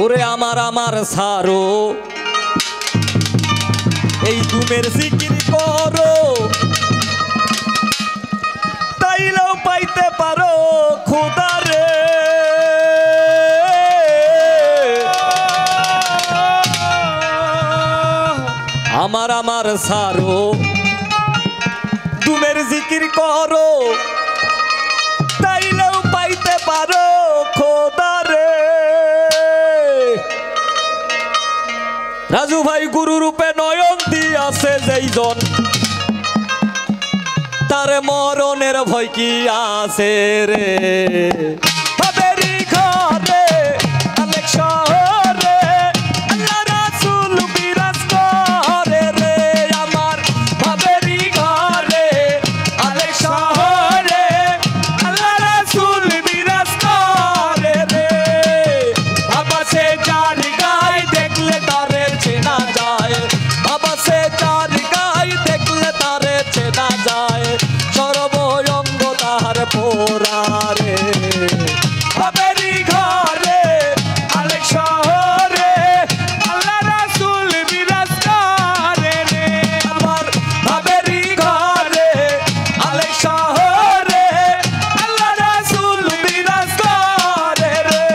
ওরে আমার আমার সারো এই দুমের জিকির করো তাইলেও পাইতে পারো খোদা রে। আমার আমার সারো দুমের জিকির করো তাইলেও পাইতে পারো খোদা রে। রাজু ভাই গুরু রূপে নয়ন দিয়াছে যেইজন তারে মরণের ভয় কি আছে রে। বাবেরি ঘরে অনেক শহরে আল্লাহ রাসূল বিরাজ করে রে। আমার বাবেরি ঘরে অনেক শহরে আল্লাহ রাসূল বিরাজ করে রে। বাবা সে যার গায় দেখলে তারে চেনা যায়, বাবা সে যার গায় দেখলে তারে চেনা যায়, সর্বঙ্গ তাহার পোরা রে। বাবেরি ঘরে আলেক শহরে আল্লাহ রাসূল বিরাজ করে রে। আমার বাবেরি ঘরে আলেক শহরে আল্লাহ রাসূল বিরাজ করে রে।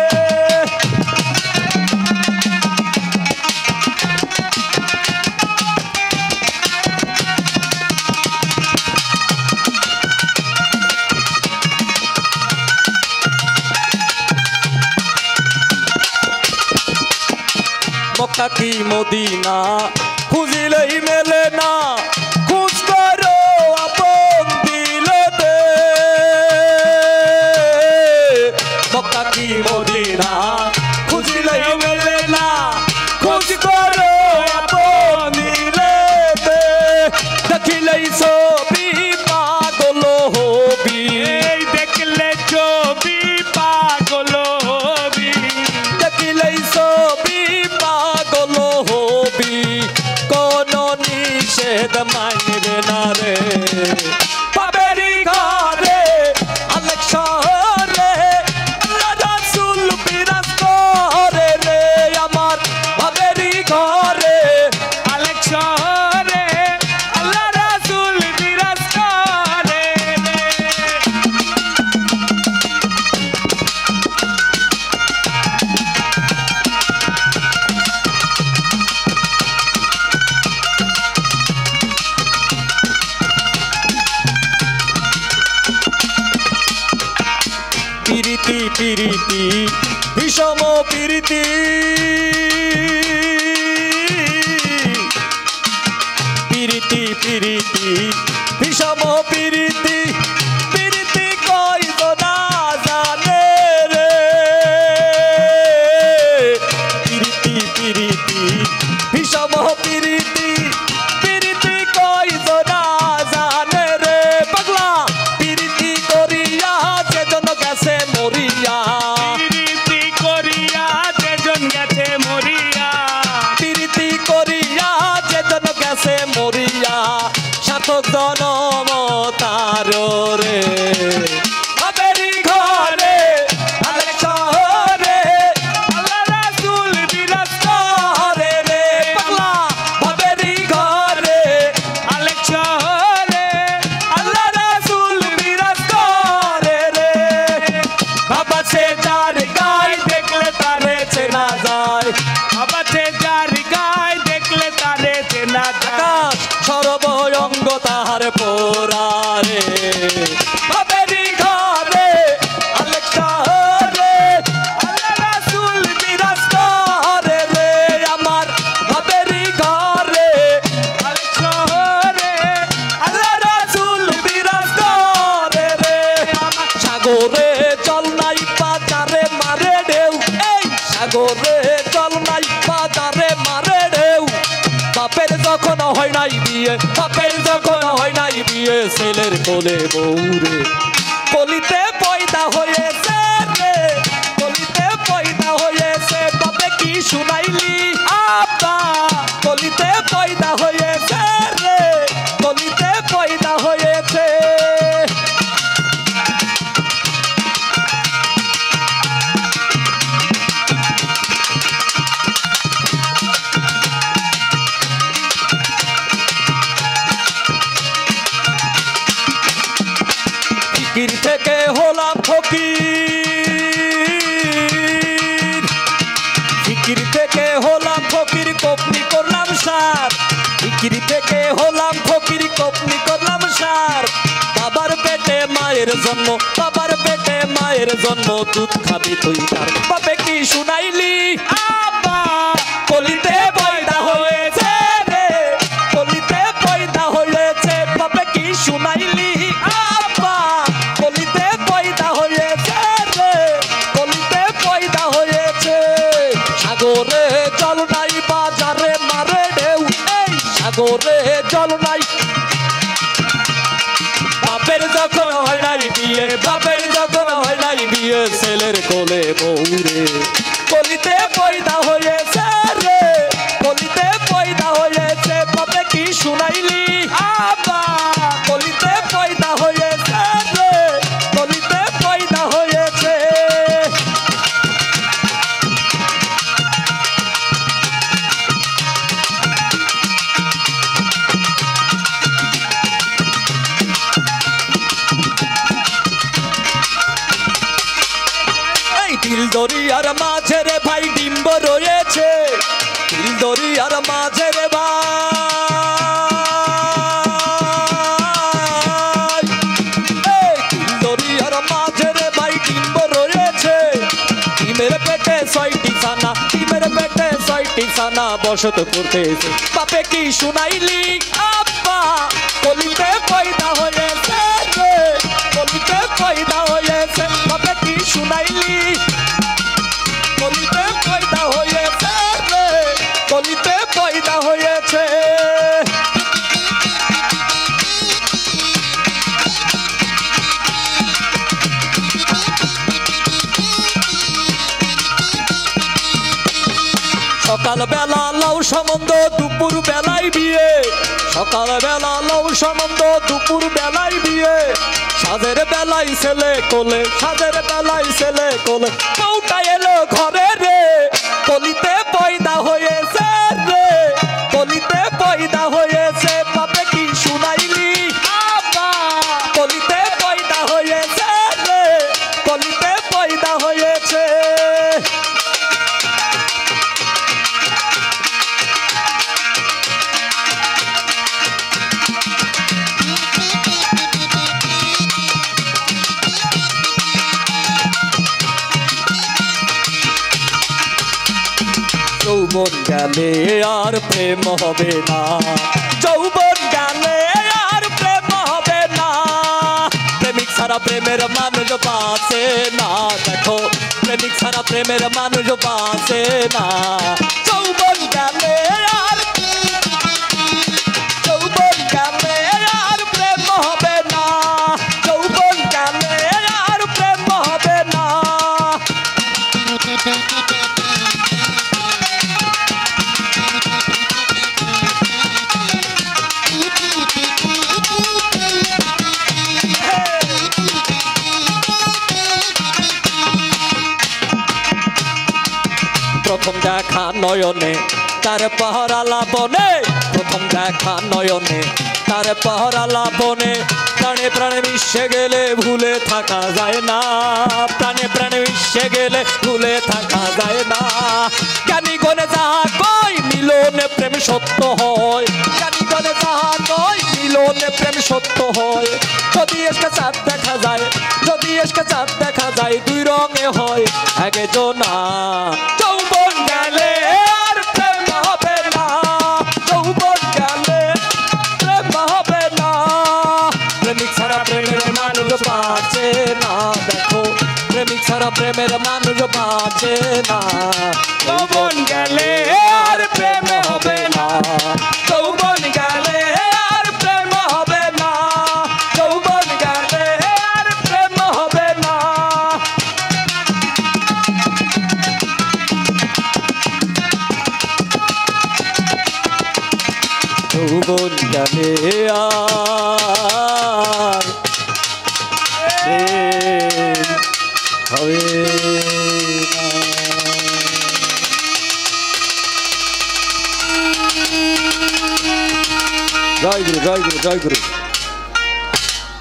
মক্কা কি মদিনা খুঁজিলেই মেলে না, খোঁজ করো আপন দিলতে। মক্কা কি মদিনা খুঁজিলেই মেলে না, খোঁজ করো আপন দিলতে। দেখিলেই ছবি পাগল হবি, দেখলে ছবি পাগল হবি, দেখিলেই ছবি পাগল হবি, কোন নিষেধ মানবে না রে। বাবেরি ঘরে অনেক শহরে আল্লাহ রাসূল বিরাজ করে রে। আমার বাবেরি ঘরে আলেক শহরে আল্লাহ রাসূল বিরাজ করে রে। পিরিতি পিরিতি বিষম পিরিতি, পিরিতি পিরিতি বিষম পিরিতি, পিরিতি কইত না জানে রে। পিরিতি পিরিতি বিষম পিরিতি, পিরিতি কইত না জানে রে। পাগলা পিরিতি করিয়া যেজন গেছে মরিয়া, পিরিতি করিয়া যেজন গেছে মরিয়া, পিরিতি করিয়া যেজন গেছে মরিয়া, সার্থক জনম তার রে। বাবেরি ঘরে আলেক শহরে আল্লাহ রাসূল বিরাজ করে রে। পাগলা বাবেরি ঘরে আলেক শহরে আল্লাহ রাসূল বিরাজ করে রে। বাবা সে যার গায় দেখলে তারে চেনা যায়, আবাতে যার গায় দেখলে তারে চেনা যায়, আকাশ সর্বঙ্গ তাহার পোরা রে। বাবেরি ঘরে অনেক শহরে আল্লাহ রাসূল বিরাজ করে রে। আমার বাবেরি ঘরে আলেক শহরে আল্লাহ রাসূল বিরাজ করে রে। সাগরে জল নাই পাতারে মারে ঢেউ, এই সাগরে জল নাই পাতারে মারে ঢেউ। বাপের যখন হয় নাই বিয়ে, বাপের যখন হয় নাই বিয়ে, ছেলের কোলে বউরে কলিতে পয়দা হয়েছে রে, কলিতে পয়দা হয়েছে। তবে কি শুনাইলি আব্বা, কলিতে পয়দা হয়েছে রে, কলিতে পয়দা হয়েছে। কপনি করলাম সার বাবার পেটে মায়ের জন্ম বাবার পেটে মায়ের জন্ম দুধ খাবি তুই তার বাপে কি শুনাইলি আব্বা কলিতে পয়দা হয়েছে রে কলিতে পয়দা হয়েছে বাপে কি শুনাইলি আব্বা কলিতে পয়দা হয়েছে রে কলিতে পয়দা হয়েছে সাগরে জল নাই বাজারে মারে ঢেউ এই সাগরে জল নাই বাপের যখন হয় নাই বিয়ে বাপের যখন হয় নাই বিয়ে ছেলের কোলে বউরে কলিতে পয়দা হয়েছে রে কলিতে পয়দা হয়েছে বাপে কি শুনাইলি আব্বা কলিতে পয়দা হয়েছে রে কলিতে পয়দা হয়েছে তিল দরিয়ার মাঝে রে ভাই ডিম্ব রয়েছে তিল দরিয়ার মাঝে রে ভাই তিল দরিয়ার মাঝে রে ভাই ডিম্ব রয়েছে ডিমের পেটে 6টি ছানা ডিমের পেটে 6টি ছানা বসত করতেছে বাপে কি শুনাইলি আব্বা কলিতে পয়দা হয়েছে রে কলিতে পয়দা হয়েছে বাপে কি শুনাইলি কলিতে পয়দা হয়েছে রে কলিতে পয়দা হয়েছে সকাল বেলা লাউ সম্বন্ধ দুপুর বেলায় বিয়ে সকাল বেলা লাউ সম্বন্ধ দুপুর বেলায় বিয়ে সাজের বেলায় ছেলে কোলে সাজের বেলায় ছেলে কোলে বউটা এলো ঘরে রে কলিতে পয়দা হয়েছে রে কলিতে পয়দা হয়েছে বাপে কি শুনাইলি আব্বা কলিতে পয়দা হয়েছে রে কলিতে পয়দা হয়েছে যৌবন গেলে আর প্রেম হবে না যৌবন গেলে আর প্রেম হবে না প্রেমিক ছাড়া প্রেমের মানুষ বাঁচে না দেখো প্রেমিক ছাড়া প্রেমের মানুষ বাঁচে না যৌবন গেলে আর যৌবন গেলে আর প্রেম হবে না যৌবন গেলে আর প্রেম হবে না প্রথম দেখা নয়নে তার পাহরা লাবনে প্রথম দেখা নয়নে তার পাহরা লাবনে প্রাণে প্রাণে মিশে গেলে ভুলে থাকা যায় না প্রাণে প্রাণে মিশে গেলে ভুলে থাকা যায় না জ্ঞানী গণে যাহা কই মিলনে প্রেম সত্য হয় জ্ঞানী গণে যাহা কই মিলনে প্রেম সত্য হয় যদি এসকে চাঁদ দেখা যায় যদি এসকে চাঁদ দেখা যায় দুই রঙে হয় একজনা যৌবন গেলে আর প্রেম হবে না যৌবন গেলে প্রেম হবে না প্রেমিক ছাড়া প্রেমের মানুষ বাঁচে না দেখো প্রেমিক ছাড়া প্রেমের মানুষ বাঁচে না যৌবন গেলে আর প্রেম হবে না যৌবন গেলে আর প্রেম হবে না যৌবন গেলে আর প্রেম হবে না যৌবন গেলে আর প্রেম হবে না। জয় গুরু জয় গুরু জয় গুরু।